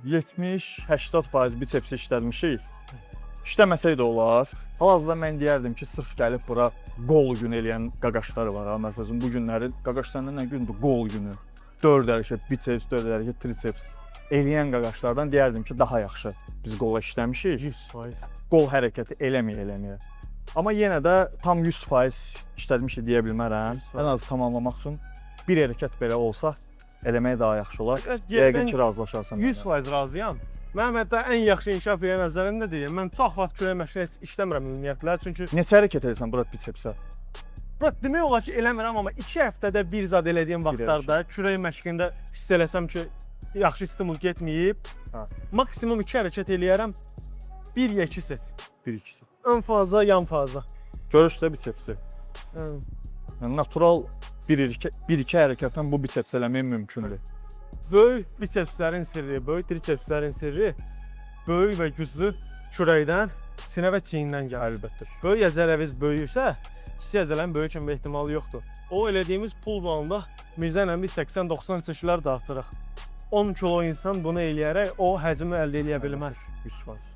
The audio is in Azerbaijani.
70-80% bicepsi işlətmişik. İşləməsək də olar. Hal-hazırda mən deyərdim ki, sırf gəlib bura qol günü eləyən qaqaşlar var. Məsələn, bu günləri qaqaşlarında nə gündür? Qol günü. 4 hərəkət biceps, 4 hərəkət triceps eləyən qaqaşlardan deyərdim ki, daha yaxşı biz qola işləmişik. 100%. Qol hərəkəti eləməyə. Amma yenə də tam 100% işlətmişik deyə bilmərəm. Ən az tamamlamaq üçün bir hərəkət belə olsa eləmək daha yaxşı olar. Yəqin ki, razılaşarsan. 100% razıyam. Mənim hətta ən yaxşı inkişaf edən nəzərim nədir? Mən çox vaxt kürək məşqləri işləmirəm ümumiyyətlə. Çünki Neçə hərəkət edirsən bura bicepsə? bura demək olar ki, eləmirəm, amma 2 həftədə bir zad elədiyim vaxtlarda kürək məşqində hiss eləsəm ki, yaxşı stimul getməyib, maksimum 2 hərəkət eləyərəm, 1 ya 2 set. 1-2. Ön faza, yan faza. Görürsüz də bicepsi. Yəni natural 1-2 hərəkətdən bu biceps eləmək mümkündür. Böyük bicepslərin sirri, böyük tricepslərin sirri böyük və güclü kürəkdən, sinə və çiynindən gəlir. Əlbəttə. Böyük əzələviz böyüksə, kiçik əzələnin böyük kimi ehtimalı yoxdur. O elədiyimiz pull down'da Mirzə ilə biz 80-90 çəkilər dartırıq. 10 kilo insan bunu eləyərək o həcmi əldə edə bilməz. 100%.